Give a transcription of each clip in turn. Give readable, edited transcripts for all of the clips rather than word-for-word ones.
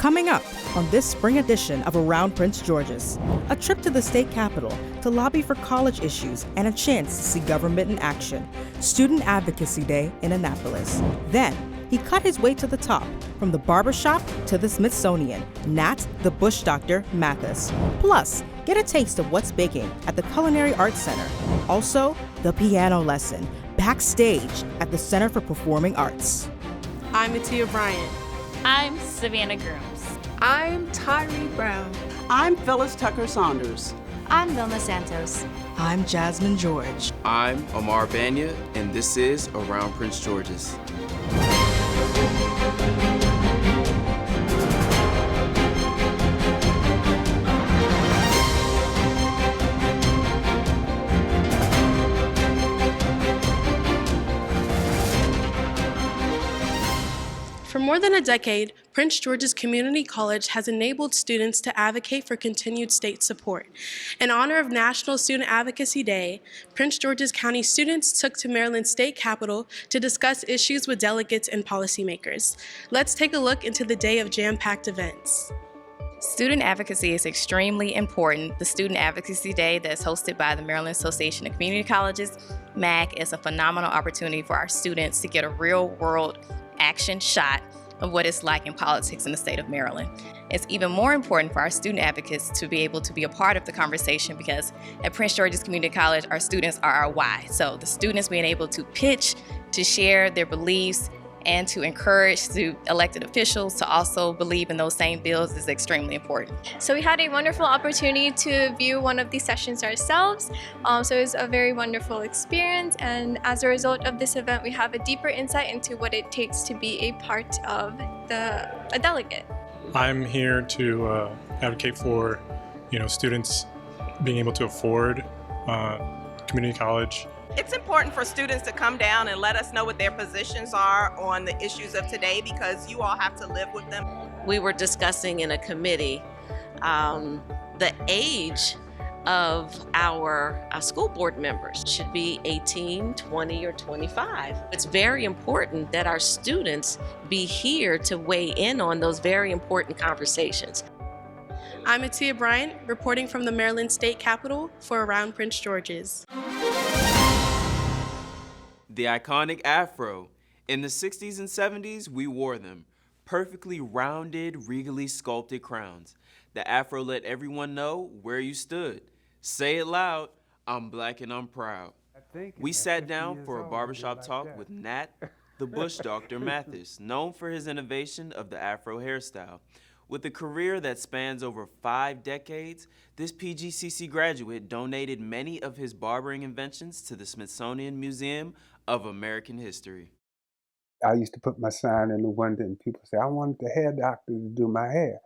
Coming up on this spring edition of Around Prince George's, a trip to the state capitol to lobby for college issues and a chance to see government in action. Student Advocacy Day in Annapolis. Then, he cut his way to the top, from the Barbershop to the Smithsonian, Nat the Bush Doctor Mathis. Plus, get a taste of what's baking at the Culinary Arts Center. Also, the piano lesson, backstage at the Center for Performing Arts. I'm Mattia, Bryant. I'm Savannah, Grooms. I'm Tyree Brown. I'm Phyllis Tucker Saunders. I'm Vilma Santos. I'm Jasmine George. I'm Amara Banya, and this is Around Prince George's. For more than a decade, Prince George's Community College has enabled students to advocate for continued state support. In honor of National Student Advocacy Day, Prince George's County students took to Maryland's state capitol to discuss issues with delegates and policymakers. Let's take a look into the day of jam-packed events. Student advocacy is extremely important. The Student Advocacy Day that's hosted by the Maryland Association of Community Colleges, MAC, is a phenomenal opportunity for our students to get a real-world action shot of what it's like in politics in the state of Maryland. It's even more important for our student advocates to be able to be a part of the conversation because at Prince George's Community College, our students are our why. So the students being able to pitch, to share their beliefs, and to encourage the elected officials to also believe in those same bills is extremely important. So we had a wonderful opportunity to view one of these sessions ourselves. So it was a very wonderful experience. And as a result of this event, we have a deeper insight into what it takes to be a part of a delegate. I'm here to advocate for, students being able to afford community college. It's important for students to come down and let us know what their positions are on the issues of today because you all have to live with them. We were discussing in a committee the age of our school board members should be 18, 20, or 25. It's very important that our students be here to weigh in on those very important conversations. I'm Mattia Bryant, reporting from the Maryland State Capitol for Around Prince George's. The iconic afro. In the 60s and 70s, we wore them. Perfectly rounded, regally sculpted crowns. The afro let everyone know where you stood. Say it loud, I'm black and I'm proud. We sat down for a barbershop talk with Nat the Bush Doctor Mathis, known for his innovation of the afro hairstyle. With a career that spans over 5 decades, this PGCC graduate donated many of his barbering inventions to the Smithsonian Museum of American History. I used to put my sign in the window and people say, I wanted the hair doctor to do my hair.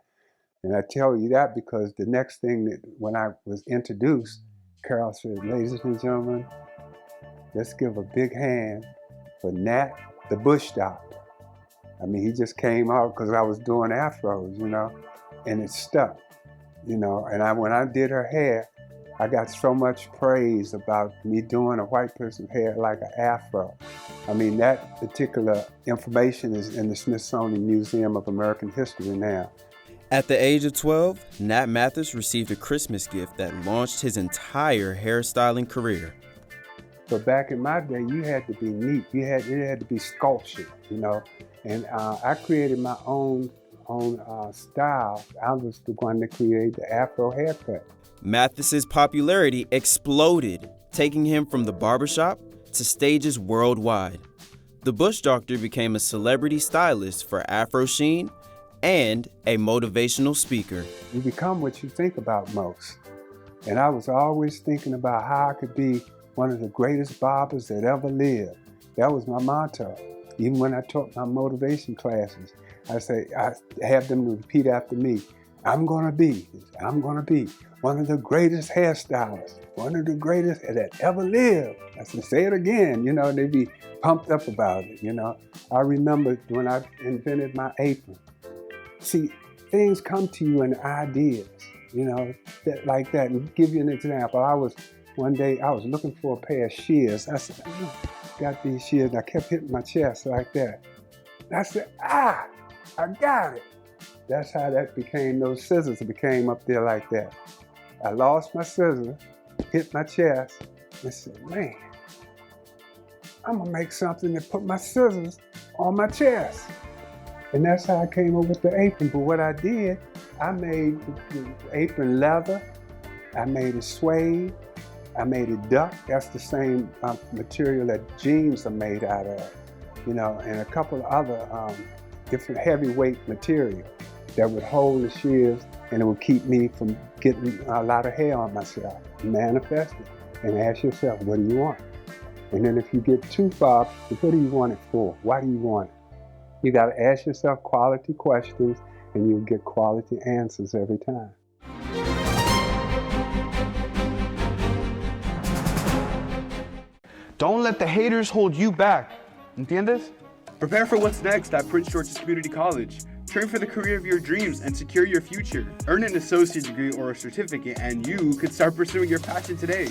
And I tell you that because the next thing that when I was introduced, Carol said, ladies and gentlemen, let's give a big hand for Nat the Bush Doctor. I mean, he just came out because I was doing afros, and it stuck, and when I did her hair, I got so much praise about me doing a white person's hair like an afro. I mean, that particular information is in the Smithsonian Museum of American History now. At the age of 12, Nat Mathis received a Christmas gift that launched his entire hairstyling career. But back in my day, you had to be neat. It had to be sculptured, And I created my own style. I was the one that created the afro haircut. Mathis's popularity exploded, taking him from the barbershop to stages worldwide. The Bush Doctor became a celebrity stylist for Afro Sheen and a motivational speaker. You become what you think about most. And I was always thinking about how I could be one of the greatest barbers that ever lived. That was my motto. Even when I taught my motivation classes, I have them repeat after me. I'm gonna be one of the greatest hairstylists, one of the greatest that ever lived. I said, say it again, they'd be pumped up about it, I remember when I invented my apron. See, things come to you in ideas, like that. And give you an example, one day I was looking for a pair of shears. I said, got these shears. I kept hitting my chest like that. And I said, I got it. That's how that became, those scissors became up there like that. I lost my scissors, hit my chest, and said, man, I'm gonna make something that put my scissors on my chest. And that's how I came up with the apron. But what I did, I made the apron leather, I made it suede, I made it duck. That's the same material that jeans are made out of, you know, and a couple of other different heavyweight material that would hold the shears and it would keep me from getting a lot of hair on myself. Manifest it and ask yourself, what do you want? And then if you get too far, what do you want it for? Why do you want it? You got to ask yourself quality questions and you'll get quality answers every time. Don't let the haters hold you back. ¿Entiendes? Prepare for what's next at Prince George's Community College. Train for the career of your dreams and secure your future. Earn an associate degree or a certificate and you could start pursuing your passion today.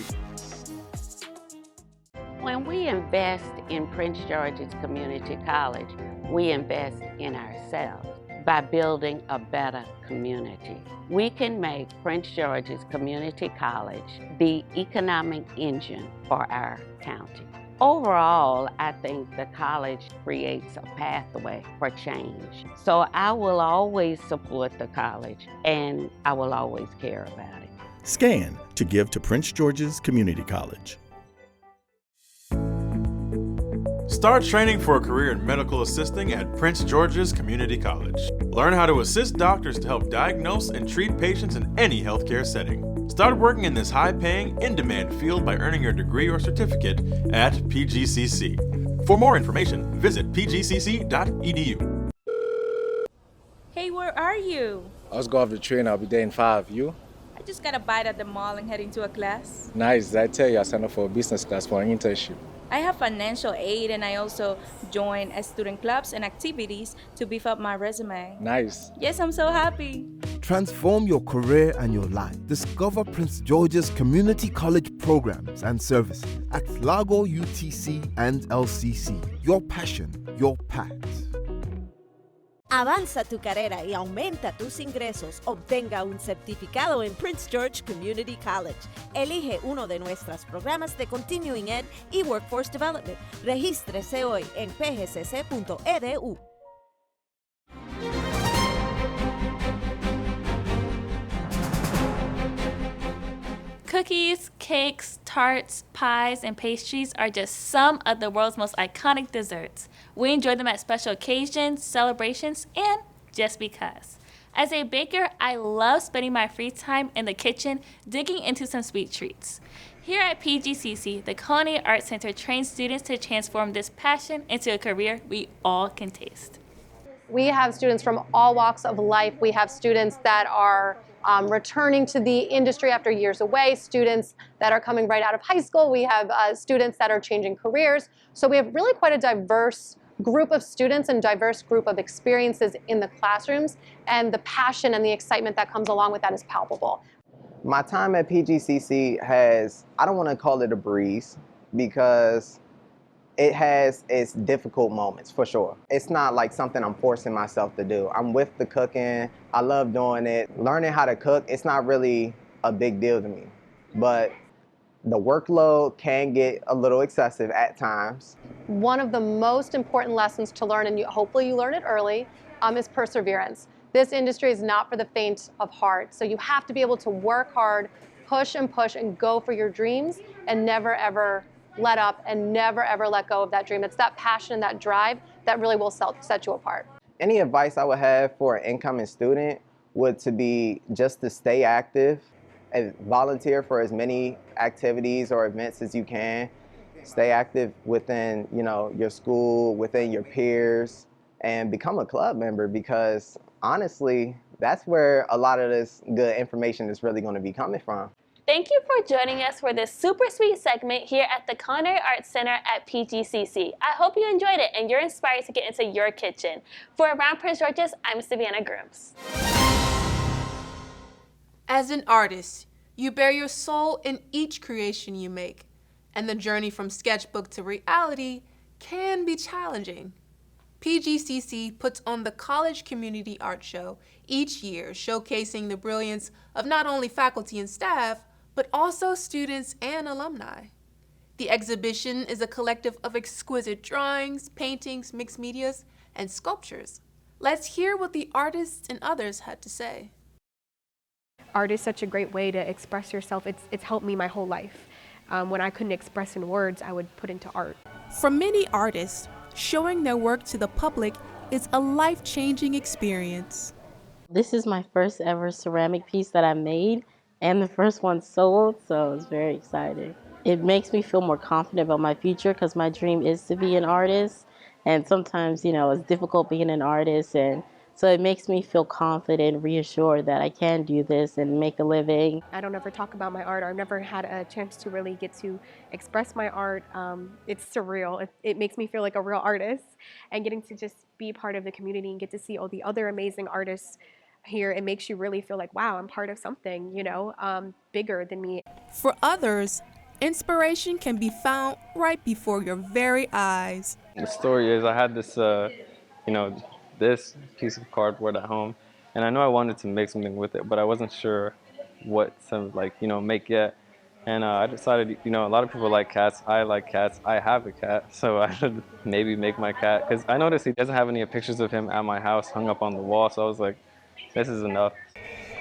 When we invest in Prince George's Community College, we invest in ourselves by building a better community. We can make Prince George's Community College the economic engine for our county. Overall, I think the college creates a pathway for change. So I will always support the college and I will always care about it. Scan to give to Prince George's Community College. Start training for a career in medical assisting at Prince George's Community College. Learn how to assist doctors to help diagnose and treat patients in any healthcare setting. Start working in this high-paying, in-demand field by earning your degree or certificate at PGCC. For more information, visit pgcc.edu. Hey, where are you? I was going off the train. I'll be there in 5. You? I just got a bite at the mall and heading to a class. Nice. Did I tell you I signed up for a business class for an internship? I have financial aid and I also join student clubs and activities to beef up my resume. Nice. Yes, I'm so happy. Transform your career and your life. Discover Prince George's Community College programs and services at Largo UTC and LCC. Your passion, your path. Avanza tu carrera y aumenta tus ingresos. Obtenga un certificado en Prince George Community College. Elige uno de nuestros programas de Continuing Ed y Workforce Development. Regístrese hoy en pgcc.edu. Cookies, cakes, tarts, pies, and pastries are just some of the world's most iconic desserts. We enjoy them at special occasions, celebrations, and just because. As a baker, I love spending my free time in the kitchen digging into some sweet treats. Here at PGCC, the Culinary Arts Center trains students to transform this passion into a career we all can taste. We have students from all walks of life. We have students that are returning to the industry after years away, students that are coming right out of high school. We have students that are changing careers. So we have really quite a diverse group of students and diverse group of experiences in the classrooms, and the passion and the excitement that comes along with that is palpable. My time at PGCC has, I don't want to call it a breeze because it has its difficult moments for sure. It's not like something I'm forcing myself to do. I'm with the cooking, I love doing it. Learning how to cook, it's not really a big deal to me, but the workload can get a little excessive at times. One of the most important lessons to learn, and hopefully you learn it early, is perseverance. This industry is not for the faint of heart, so you have to be able to work hard, push and go for your dreams, and never ever let up and never ever let go of that dream. It's that passion and that drive that really will set you apart. Any advice I would have for an incoming student would to be just to stay active and volunteer for as many activities or events as you can. Stay active within, your school, within your peers, and become a club member, because honestly, that's where a lot of this good information is really going to be coming from. Thank you for joining us for this super sweet segment here at the Culinary Arts Center at PGCC. I hope you enjoyed it and you're inspired to get into your kitchen. For Around Prince George's, I'm Savannah Grooms. As an artist, you bear your soul in each creation you make, and the journey from sketchbook to reality can be challenging. PGCC puts on the College Community Art Show each year, showcasing the brilliance of not only faculty and staff, but also students and alumni. The exhibition is a collective of exquisite drawings, paintings, mixed medias, and sculptures. Let's hear what the artists and others had to say. Art is such a great way to express yourself. It's helped me my whole life. When I couldn't express in words, I would put into art. For many artists, showing their work to the public is a life-changing experience. This is my first ever ceramic piece that I made and the first one sold, so it's very exciting. It makes me feel more confident about my future because my dream is to be an artist, and sometimes, it's difficult being an artist, and so it makes me feel confident, reassured that I can do this and make a living. I don't ever talk about my art, or I've never had a chance to really get to express my art. It's surreal. It makes me feel like a real artist, and getting to just be part of the community and get to see all the other amazing artists here, it makes you really feel like, wow, I'm part of something, bigger than me. For others, inspiration can be found right before your very eyes. The story is I had this, this piece of cardboard at home, and I know I wanted to make something with it, but I wasn't sure what to make yet. And I decided, a lot of people like cats. I like cats. I have a cat, so I should maybe make my cat. Because I noticed he doesn't have any pictures of him at my house hung up on the wall, so I was like, this is enough.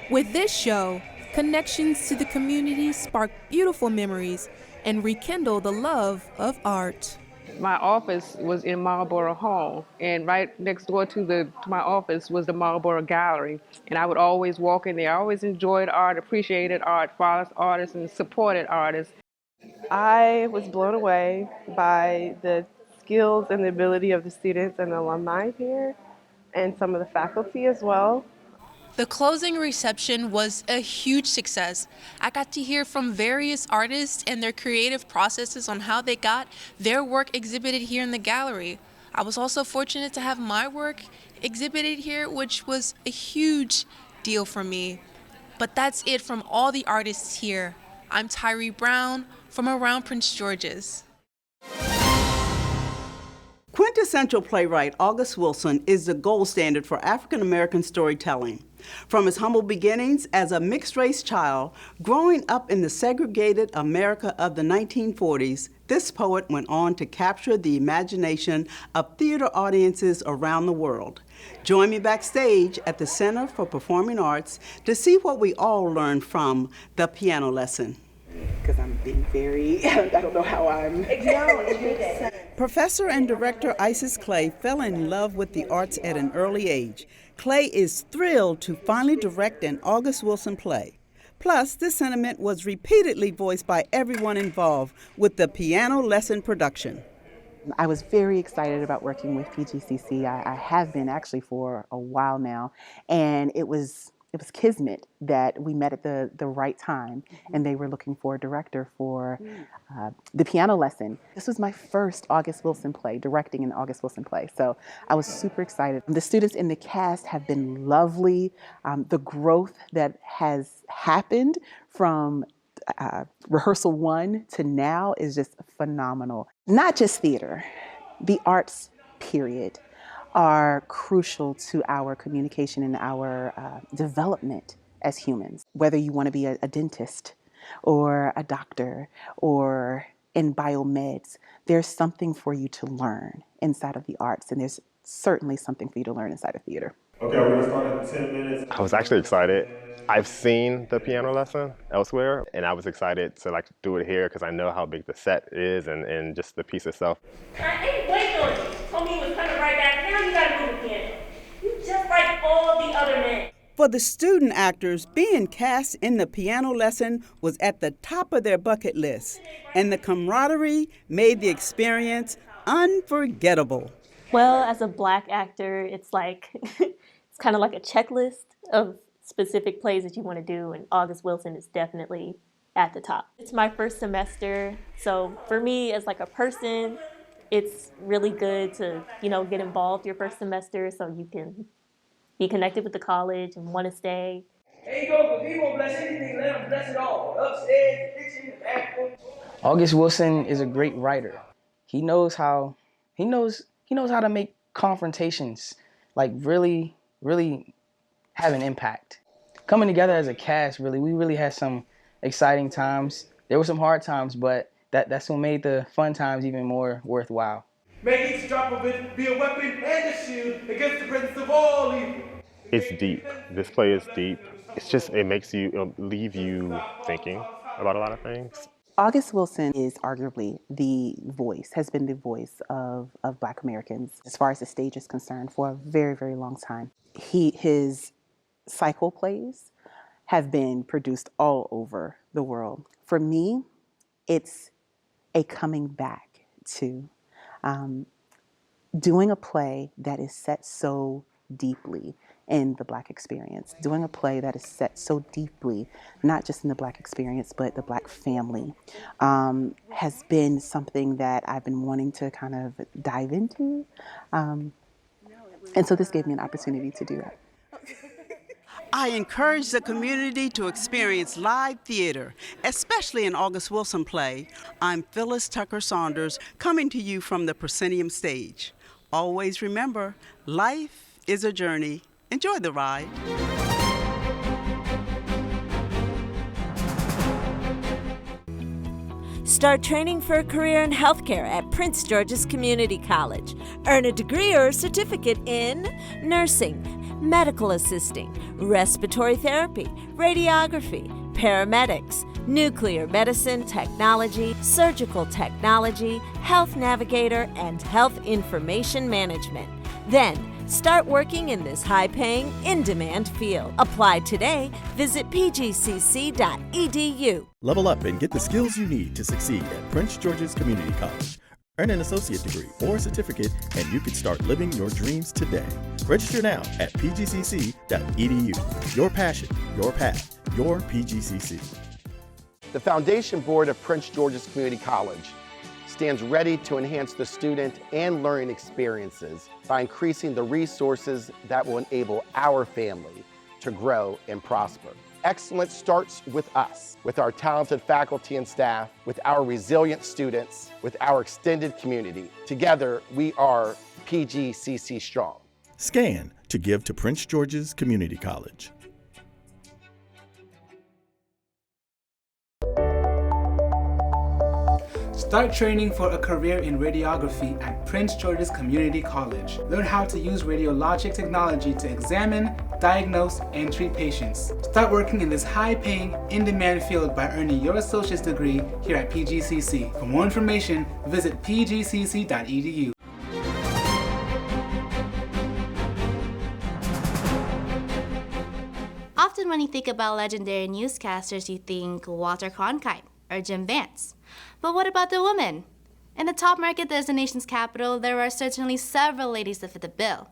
With this show, connections to the community spark beautiful memories and rekindle the love of art. My office was in Marlboro Hall, and right next door to my office was the Marlboro Gallery. And I would always walk in there. I always enjoyed art, appreciated art, followed artists, and supported artists. I was blown away by the skills and the ability of the students and alumni here, and some of the faculty as well. The closing reception was a huge success. I got to hear from various artists and their creative processes on how they got their work exhibited here in the gallery. I was also fortunate to have my work exhibited here, which was a huge deal for me. But that's it from all the artists here. I'm Tyree Brown from around Prince George's. Quintessential playwright August Wilson is the gold standard for African American storytelling. From his humble beginnings as a mixed-race child, growing up in the segregated America of the 1940s, this poet went on to capture the imagination of theater audiences around the world. Join me backstage at the Center for Performing Arts to see what we all learned from The Piano Lesson. Because I'm being very, I don't know how I'm. Professor and director Isis Clay fell in love with the arts at an early age. Clay is thrilled to finally direct an August Wilson play. Plus, this sentiment was repeatedly voiced by everyone involved with the Piano Lesson production. I was very excited about working with PGCC. I have been actually for a while now, and it was kismet that we met at the right time, and they were looking for a director for The Piano Lesson. This was my first August Wilson play, directing an August Wilson play, so I was super excited. The students in the cast have been lovely. The growth that has happened from rehearsal 1 to now is just phenomenal. Not just theater, the arts, period, are crucial to our communication and our development as humans. Whether you want to be a dentist or a doctor or in biomeds, there's something for you to learn inside of the arts, and there's certainly something for you to learn inside of theater. Okay, we're gonna start in 10 minutes. I was actually excited. I've seen The Piano Lesson elsewhere, and I was excited to do it here because I know how big the set is and just the piece itself. I ain't waiting on you. Told me you was coming right back. Now you gotta move again. You just like all the other men. For the student actors, being cast in The Piano Lesson was at the top of their bucket list, and the camaraderie made the experience unforgettable. Well, as a Black actor, it's it's kind of like a checklist of specific plays that you want to do, and August Wilson is definitely at the top. It's my first semester, so for me as a person, it's really good to, get involved your first semester so you can be connected with the college and want to stay. There you go, because he won't bless anything, let him bless it all. Upstairs, the kitchen, the bathroom. August Wilson is a great writer. He knows how to make confrontations, like really have an impact. Coming together as a cast, we really had some exciting times. There were some hard times, but that's what made the fun times even more worthwhile. May each drop of it be a weapon and a shield against the presence of all evil. It's deep. This play is deep. It's just, it makes you, leave you thinking about a lot of things. August Wilson is arguably has been the voice of Black Americans as far as the stage is concerned for a very, very long time. His cycle plays have been produced all over the world. For me, it's a coming back to doing a play that is set so deeply in the Black experience, doing a play that is set so deeply, not just in the Black experience, but the Black family, has been something that I've been wanting to kind of dive into. And so this gave me an opportunity to do that. I encourage the community to experience live theater, especially an August Wilson play. I'm Phyllis Tucker Saunders, coming to you from the proscenium stage. Always remember, life is a journey. Enjoy the ride. Start training for a career in healthcare at Prince George's Community College. Earn a degree or a certificate in nursing, medical assisting, respiratory therapy, radiography, paramedics, nuclear medicine technology, surgical technology, health navigator, and health information management. Then, start working in this high-paying, in-demand field. Apply today. Visit pgcc.edu. Level up and get the skills you need to succeed at Prince George's Community College. Earn an associate degree or certificate, and you can start living your dreams today. Register now at pgcc.edu. Your passion, your path, your PGCC. The Foundation Board of Prince George's Community College stands ready to enhance the student and learning experiences by increasing the resources that will enable our family to grow and prosper. Excellence starts with us, with our talented faculty and staff, with our resilient students, with our extended community. Together, we are PGCC Strong. Scan to give to Prince George's Community College. Start training for a career in radiography at Prince George's Community College. Learn how to use radiologic technology to examine, diagnose, and treat patients. Start working in this high-paying, in-demand field by earning your associate's degree here at PGCC. For more information, visit pgcc.edu. Often when you think about legendary newscasters, you think Walter Cronkite or Jim Vance. But what about the women? In the top market that is the nation's capital, there are certainly several ladies that fit the bill.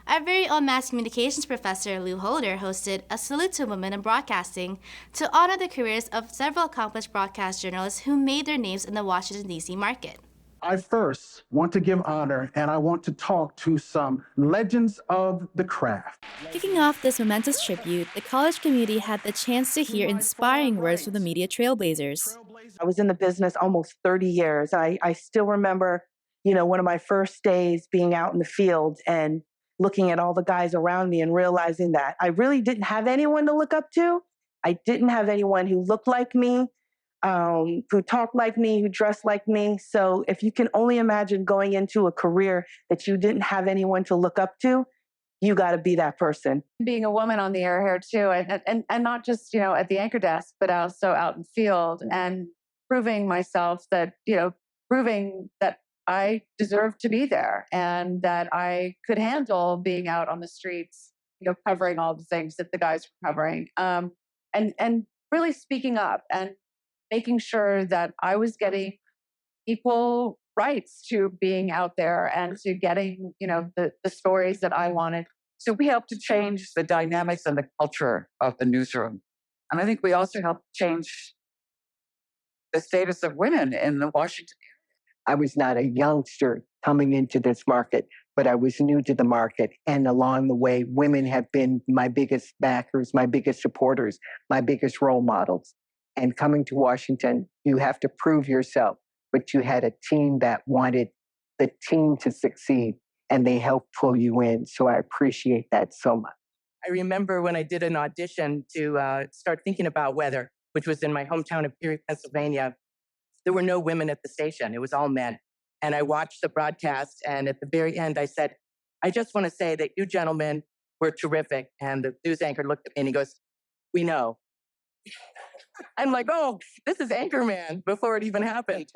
Our very own mass communications professor, Lou Holder, hosted a Salute to Women in Broadcasting to honor the careers of several accomplished broadcast journalists who made their names in the Washington, D.C. market. I first want to give honor, and I want to talk to some legends of the craft. Kicking off this momentous tribute, the college community had the chance to hear inspiring words from the media trailblazers. I was in the business almost 30 years. I still remember, one of my first days being out in the field and looking at all the guys around me and realizing that I really didn't have anyone to look up to. I didn't have anyone who looked like me, who talked like me, who dressed like me. So if you can only imagine going into a career that you didn't have anyone to look up to, you got to be that person. Being a woman on the air here too, and not just, at the anchor desk, but also out in the field and proving myself that, proving that I deserve to be there and that I could handle being out on the streets, covering all the things that the guys were covering, and really speaking up and making sure that I was getting equal rights to being out there and to getting, the stories that I wanted. So we helped to change the dynamics and the culture of the newsroom. And I think we also helped change the status of women in the Washington area. I was not a youngster coming into this market, but I was new to the market. And along the way, women have been my biggest backers, my biggest supporters, my biggest role models. And coming to Washington, you have to prove yourself. But you had a team that wanted the team to succeed. and they help pull you in. So I appreciate that so much. I remember when I did an audition to start thinking about weather, which was in my hometown of Erie, Pennsylvania. There were no women at the station. It was all men. And I watched the broadcast, and at the very end, I said, I just want to say that you gentlemen were terrific. And the news anchor looked at me and he goes, we know. I'm like, oh, this is Anchorman before it even happened.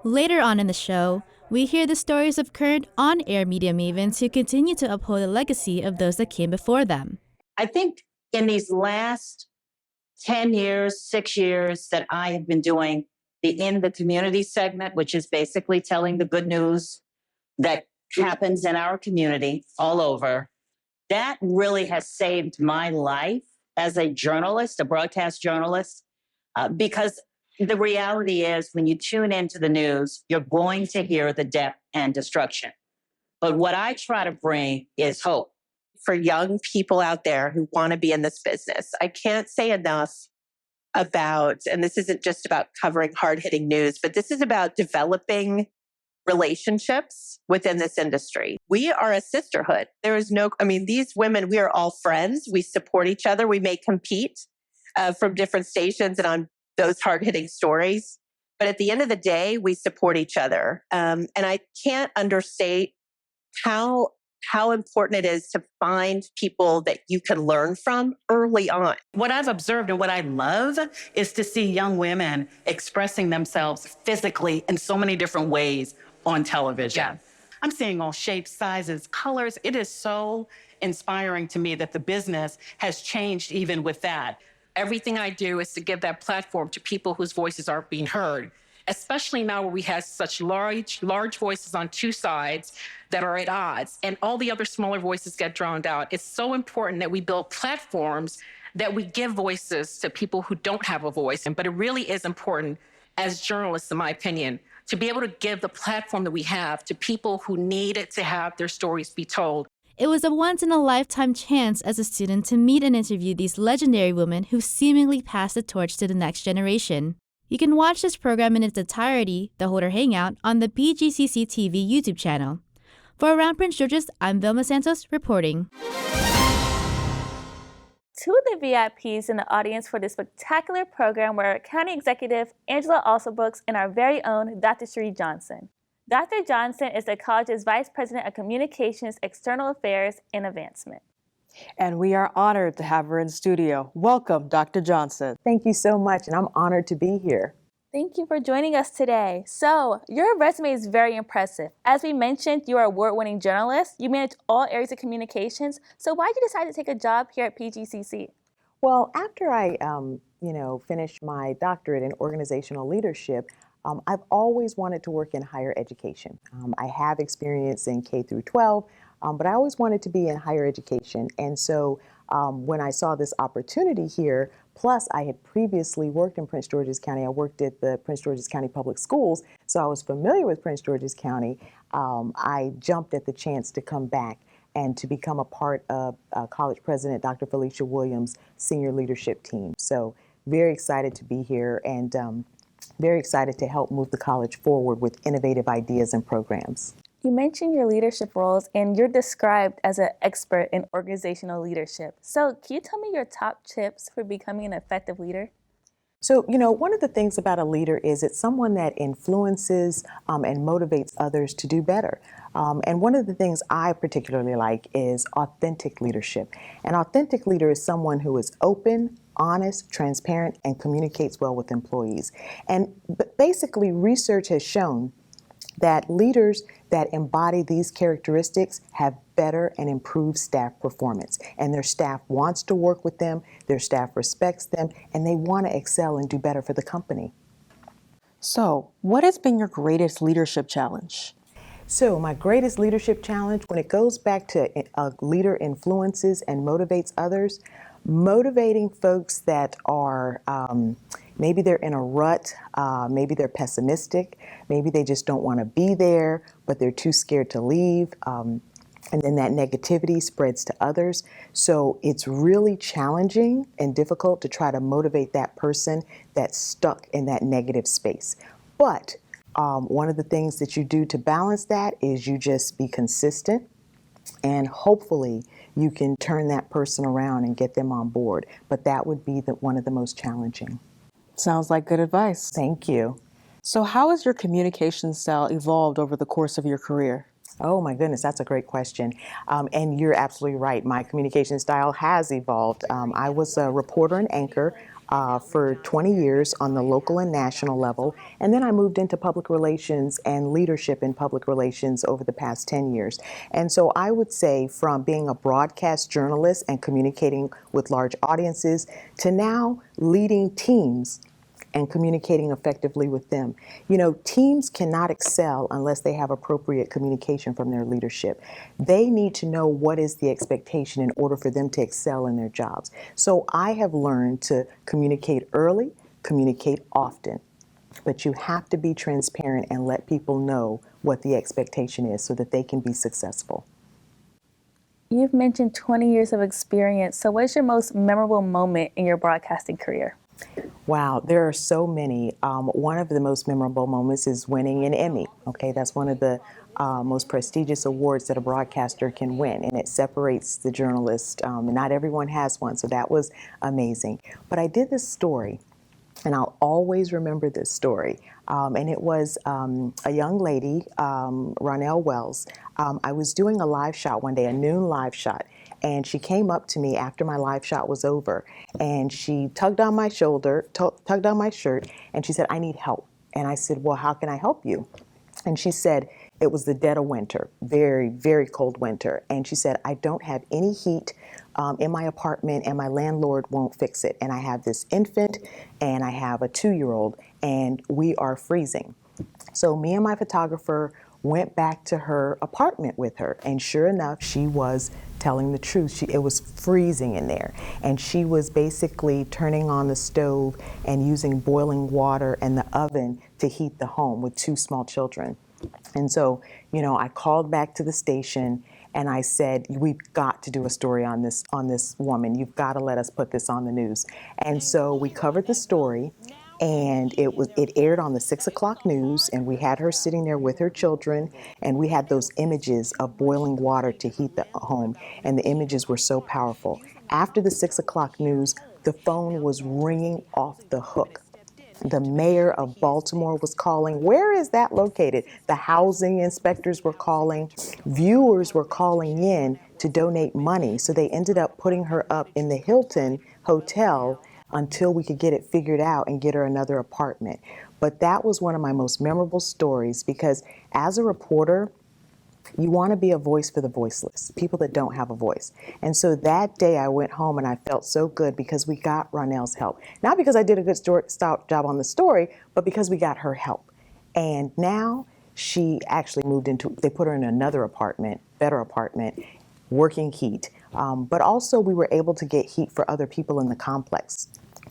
Later on in the show, we hear the stories of current on-air media mavens who continue to uphold the legacy of those that came before them. I think in these last 10 years, 6 years that I have been doing the In the Community segment, which is basically telling the good news that happens in our community all over, that really has saved my life as a journalist, a broadcast journalist, because the reality is when you tune into the news, you're going to hear the death and destruction. But what I try to bring is hope. For young people out there who want to be in this business, I can't say enough about, and this isn't just about covering hard-hitting news, but this is about developing relationships within this industry. We are a sisterhood. There is no, these women, we are all friends. We support each other. We may compete from different stations and on those hard-hitting stories. But at the end of the day, we support each other. And I can't understate how important it is to find people that you can learn from early on. What I've observed and what I love is to see young women expressing themselves physically in so many different ways on television. Yeah. I'm seeing all shapes, sizes, colors. It is so inspiring to me that the business has changed even with that. Everything I do is to give that platform to people whose voices aren't being heard, especially now where we have such large voices on two sides that are at odds, and all the other smaller voices get drowned out. It's so important that we build platforms that we give voices to people who don't have a voice. But it really is important as journalists, in my opinion, to be able to give the platform that we have to people who need it to have their stories be told. It was a once-in-a-lifetime chance as a student to meet and interview these legendary women who seemingly passed the torch to the next generation. You can watch this program in its entirety, the Holder Hangout, on the PGCC TV YouTube channel. For Around Prince George's, I'm Vilma Santos reporting. Two of the VIPs in the audience for this spectacular program were County Executive Angela Alsobrooks and our very own Dr. Sherrie Johnson. Dr. Johnson is the college's Vice President of Communications, External Affairs, and Advancement. And we are honored to have her in studio. Welcome, Dr. Johnson. Thank you so much, and I'm honored to be here. Thank you for joining us today. So, your resume is very impressive. As we mentioned, you are an award-winning journalist. You manage all areas of communications. So why did you decide to take a job here at PGCC? Well, after I, finished my doctorate in organizational leadership, I've always wanted to work in higher education. I have experience in K through 12, but I always wanted to be in higher education. And so when I saw this opportunity here, plus I had previously worked in Prince George's County. I worked at the Prince George's County Public Schools, so I was familiar with Prince George's County. I jumped at the chance to come back and to become a part of College President Dr. Felicia Williams' senior leadership team. So very excited to be here and very excited to help move the college forward with innovative ideas and programs. You mentioned your leadership roles, and you're described as an expert in organizational leadership. So can you tell me your top tips for becoming an effective leader? So, one of the things about a leader is it's someone that influences and motivates others to do better. And one of the things I particularly like is authentic leadership. An authentic leader is someone who is open, honest, transparent, and communicates well with employees. And basically, research has shown that leaders that embody these characteristics have better and improved staff performance. And their staff wants to work with them, their staff respects them, and they want to excel and do better for the company. So, what has been your greatest leadership challenge? So my greatest leadership challenge, when it goes back to a leader influences and motivates others, motivating folks that are maybe they're in a rut, maybe they're pessimistic, maybe they just don't want to be there, but they're too scared to leave. And then that negativity spreads to others. So it's really challenging and difficult to try to motivate that person that's stuck in that negative space. But One of the things that you do to balance that is you just be consistent, and hopefully you can turn that person around and get them on board. But that would be one of the most challenging. Sounds like good advice. Thank you. So how has your communication style evolved over the course of your career? Oh my goodness, that's a great question. And you're absolutely right. My communication style has evolved. I was a reporter and anchor for 20 years on the local and national level. And then I moved into public relations and leadership in public relations over the past 10 years. And so I would say from being a broadcast journalist and communicating with large audiences to now leading teams and communicating effectively with them. You know, teams cannot excel unless they have appropriate communication from their leadership. They need to know what is the expectation in order for them to excel in their jobs. So I have learned to communicate early, communicate often, but you have to be transparent and let people know what the expectation is so that they can be successful. You've mentioned 20 years of experience. So what's your most memorable moment in your broadcasting career? Wow, there are so many. One of the most memorable moments is winning an Emmy. Okay, that's one of the most prestigious awards that a broadcaster can win, and it separates the journalist. And not everyone has one, so that was amazing. But I did this story, and I'll always remember this story. And it was a young lady, Ronell Wells. I was doing a live shot one day, a noon live shot. And she came up to me after my live shot was over, and she tugged on my shoulder, tugged on my shirt, and she said, "I need help." And I said, "Well, how can I help you?" And she said, it was the dead of winter, very, very cold winter. And she said, "I don't have any heat in my apartment, and my landlord won't fix it. And I have this infant, and I have a 2-year-old, and we are freezing." So me and my photographer went back to her apartment with her, and sure enough, she was telling the truth. It was freezing in there, and she was basically turning on the stove and using boiling water and the oven to heat the home with 2 small children. And so, you know, I called back to the station and I said, "We've got to do a story on this woman. You've got to let us put this on the news." And so we covered the story, and it aired on the 6 o'clock news, and we had her sitting there with her children, and we had those images of boiling water to heat the home, and the images were so powerful. After the 6 o'clock news, the phone was ringing off the hook. The mayor of Baltimore was calling. Where is that located? The housing inspectors were calling. Viewers were calling in to donate money, so they ended up putting her up in the Hilton Hotel until we could get it figured out and get her another apartment. But that was one of my most memorable stories, because as a reporter, you want to be a voice for the voiceless, people that don't have a voice. And so that day I went home and I felt so good because we got Ronell's help. Not because I did a good job on the story, but because we got her help. And now she actually moved into, they put her in another apartment, better apartment, working heat. But also we were able to get heat for other people in the complex.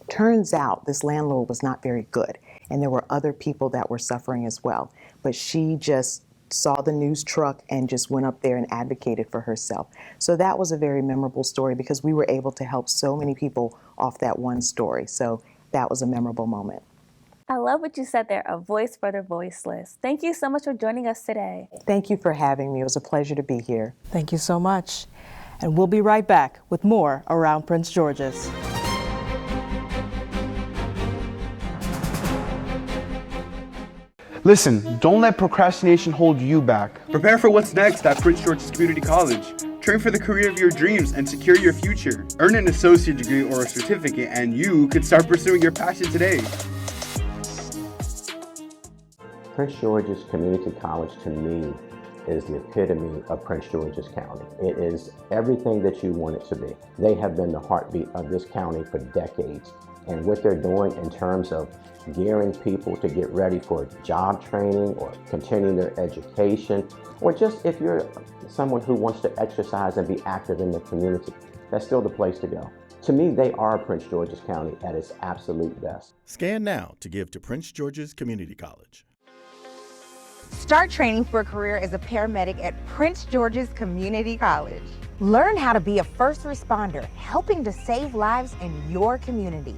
Turns out this landlord was not very good, and there were other people that were suffering as well. But she just saw the news truck and just went up there and advocated for herself. So that was a very memorable story because we were able to help so many people off that one story. So that was a memorable moment. I love what you said there, a voice for the voiceless. Thank you so much for joining us today. Thank you for having me. It was a pleasure to be here. Thank you so much. And we'll be right back with more Around Prince George's. Listen, don't let procrastination hold you back. Prepare for what's next at Prince George's Community College. Train for the career of your dreams and secure your future. Earn an associate degree or a certificate, and you could start pursuing your passion today. Prince George's Community College, to me, is the epitome of Prince George's County. It is everything that you want it to be. They have been the heartbeat of this county for decades. And what they're doing in terms of gearing people to get ready for job training or continuing their education, or just if you're someone who wants to exercise and be active in the community, that's still the place to go. To me, they are Prince George's County at its absolute best. Scan now to give to Prince George's Community College. Start training for a career as a paramedic at Prince George's Community College. Learn how to be a first responder, helping to save lives in your community.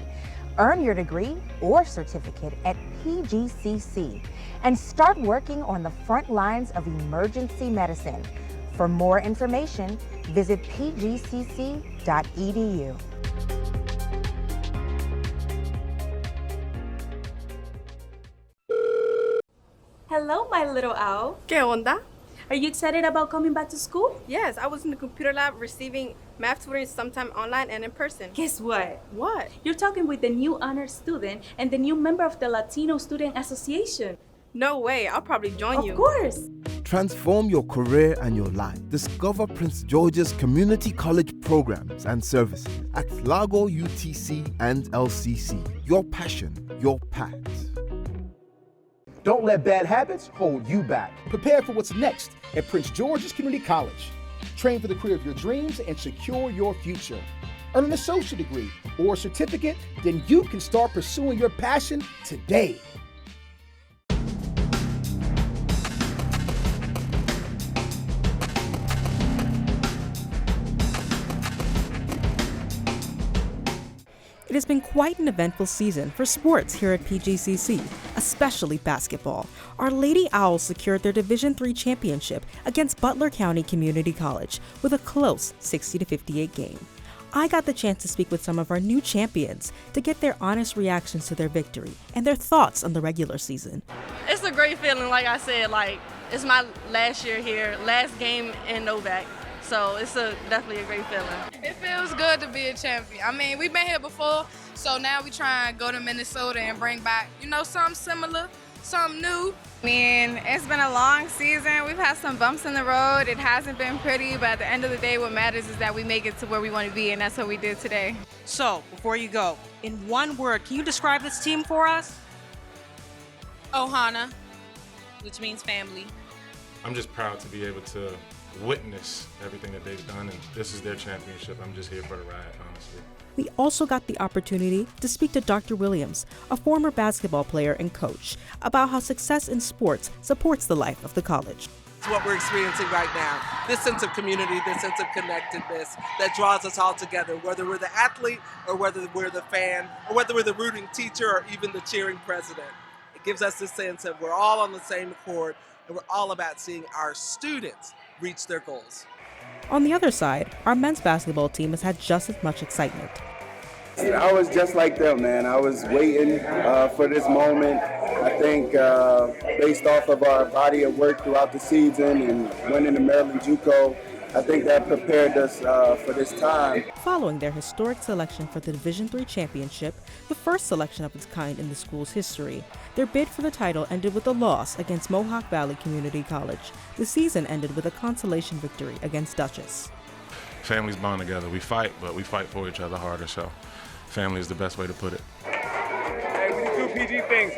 Earn your degree or certificate at PGCC and start working on the front lines of emergency medicine. For more information, visit pgcc.edu. Hello, my little owl. ¿Qué onda? Are you excited about coming back to school? Yes, I was in the computer lab receiving math tutoring sometime online and in person. Guess what? What? You're talking with the new honor student and the new member of the Latino Student Association. No way, I'll probably join you. Of course. Transform your career and your life. Discover Prince George's Community College programs and services at Largo UTC and LCC. Your passion, your path. Don't let bad habits hold you back. Prepare for what's next at Prince George's Community College. Train for the career of your dreams and secure your future. Earn an associate degree or a certificate, then you can start pursuing your passion today. It has been quite an eventful season for sports here at PGCC, especially basketball. Our Lady Owls secured their Division III championship against Butler County Community College with a close 60-58 game. I got the chance to speak with some of our new champions to get their honest reactions to their victory and their thoughts on the regular season. It's a great feeling, like I said, it's my last year here, last game in Novak. So it's definitely a great feeling. It feels good to be a champion. I mean, we've been here before, so now we try and go to Minnesota and bring back, something similar, something new. I mean, it's been a long season. We've had some bumps in the road. It hasn't been pretty, but at the end of the day, what matters is that we make it to where we want to be, and that's what we did today. So, before you go, in one word, can you describe this team for us? Ohana, which means family. I'm just proud to be able to witness everything that they've done, and this is their championship. I'm just here for the ride, honestly. We also got the opportunity to speak to Dr. Williams, a former basketball player and coach, about how success in sports supports the life of the college. It's what we're experiencing right now. This sense of community, this sense of connectedness that draws us all together, whether we're the athlete or whether we're the fan or whether we're the rooting teacher or even the cheering president. It gives us this sense of we're all on the same accord and we're all about seeing our students reach their goals. On the other side, our men's basketball team has had just as much excitement. I was just like them, man. I was waiting for this moment. I think based off of our body of work throughout the season and winning the Maryland JUCO, I think that prepared us for this time. Following their historic selection for the Division III championship, the first selection of its kind in the school's history, their bid for the title ended with a loss against Mohawk Valley Community College. The season ended with a consolation victory against Dutchess. Families bond together. We fight, but we fight for each other harder, so family is the best way to put it. Hey, we just do PG things.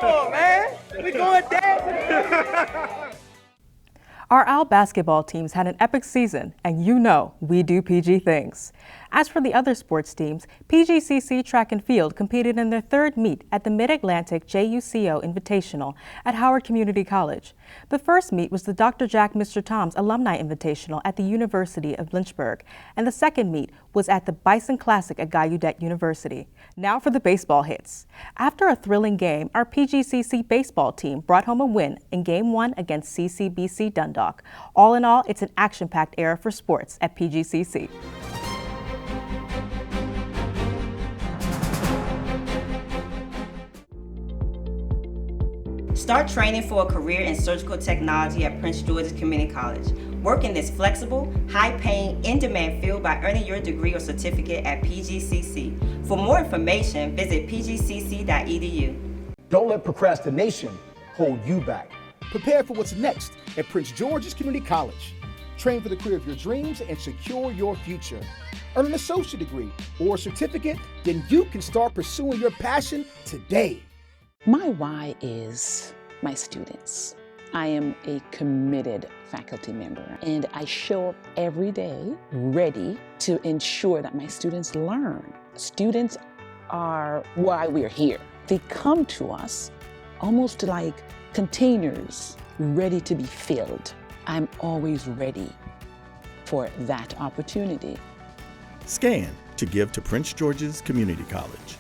Come on, man. We going down. Our Owl basketball teams had an epic season, and you know we do PG things. As for the other sports teams, PGCC Track and Field competed in their third meet at the Mid-Atlantic JUCO Invitational at Howard Community College. The first meet was the Dr. Jack Mr. Tom's Alumni Invitational at the University of Lynchburg, and the second meet was at the Bison Classic at Gallaudet University. Now for the baseball hits. After a thrilling game, our PGCC baseball team brought home a win in Game 1 against CCBC Dundalk. All in all, it's an action-packed era for sports at PGCC. Start training for a career in surgical technology at Prince George's Community College. Work in this flexible, high-paying, in-demand field by earning your degree or certificate at PGCC. For more information, visit pgcc.edu. Don't let procrastination hold you back. Prepare for what's next at Prince George's Community College. Train for the career of your dreams and secure your future. Earn an associate degree or a certificate, then you can start pursuing your passion today. My why is my students. I am a committed faculty member and I show up every day ready to ensure that my students learn. Students are why we're here. They come to us almost like containers ready to be filled. I'm always ready for that opportunity. Scan to give to Prince George's Community College.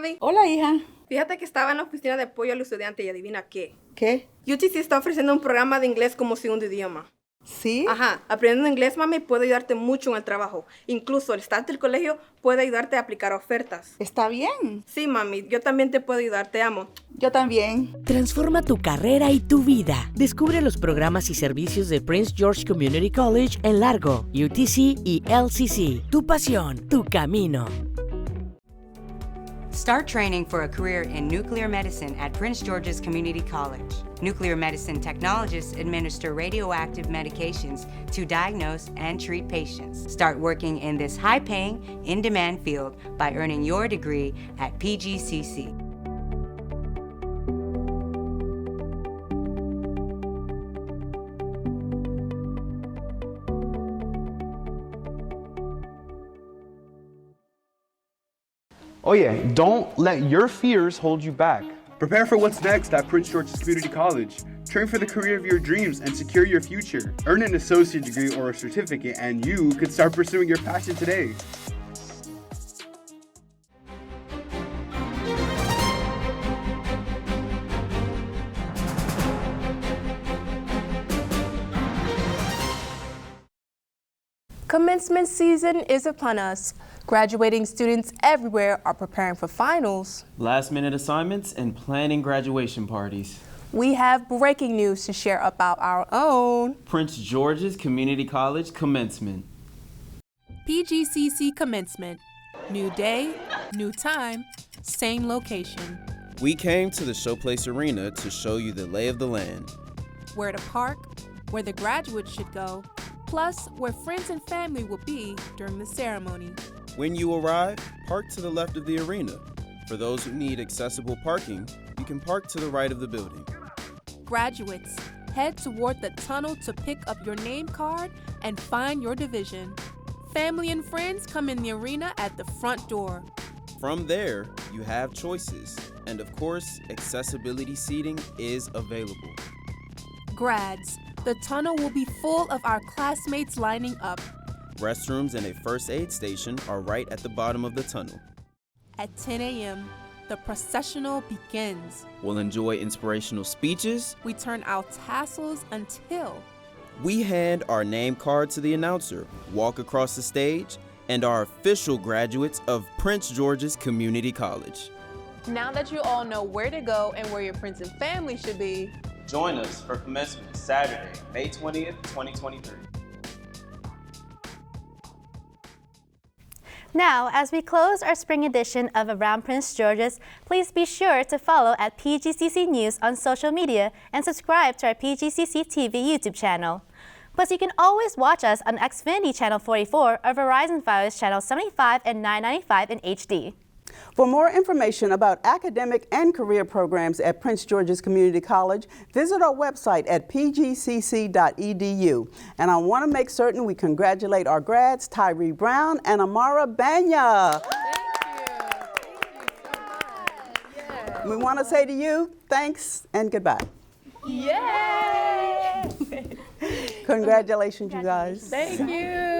mami. Hola, hija. Fíjate que estaba en la oficina de apoyo al estudiante y adivina qué. ¿Qué? UTC está ofreciendo un programa de inglés como segundo idioma. ¿Sí? Ajá, aprendiendo inglés, mami, puede ayudarte mucho en el trabajo. Incluso el staff del colegio puede ayudarte a aplicar ofertas. ¿Está bien? Sí, mami, yo también te puedo ayudar, te amo. Yo también. Transforma tu carrera y tu vida. Descubre los programas y servicios de Prince George Community College en Largo, UTC y LCC. Tu pasión, tu camino. Start training for a career in nuclear medicine at Prince George's Community College. Nuclear medicine technologists administer radioactive medications to diagnose and treat patients. Start working in this high-paying, in-demand field by earning your degree at PGCC. Oh yeah, don't let your fears hold you back. Prepare for what's next at Prince George's Community College. Train for the career of your dreams and secure your future. Earn an associate degree or a certificate, and you could start pursuing your passion today. Commencement season is upon us. Graduating students everywhere are preparing for finals, last-minute assignments, and planning graduation parties. We have breaking news to share about our own Prince George's Community College Commencement. PGCC Commencement. New day, new time, same location. We came to the Showplace Arena to show you the lay of the land. Where to park, where the graduates should go, plus where friends and family will be during the ceremony. When you arrive, park to the left of the arena. For those who need accessible parking, you can park to the right of the building. Graduates, head toward the tunnel to pick up your name card and find your division. Family and friends come in the arena at the front door. From there, you have choices, and of course, accessibility seating is available. Grads, the tunnel will be full of our classmates lining up. Restrooms and a first aid station are right at the bottom of the tunnel. At 10 a.m., the processional begins. We'll enjoy inspirational speeches. We turn out tassels until we hand our name card to the announcer, walk across the stage, and are official graduates of Prince George's Community College. Now that you all know where to go and where your friends and family should be, join us for Commencement Saturday, May 20th, 2023. Now, as we close our spring edition of Around Prince George's, please be sure to follow at PGCC News on social media and subscribe to our PGCC TV YouTube channel. Plus, you can always watch us on Xfinity Channel 44 or Verizon Fios Channel 75 and 995 in HD. For more information about academic and career programs at Prince George's Community College, visit our website at pgcc.edu. And I want to make certain we congratulate our grads, Tyree Brown and Amara Banya. Thank you so much. Yeah. We want to say to you, thanks and goodbye. Yay! Congratulations, you guys. Thank you.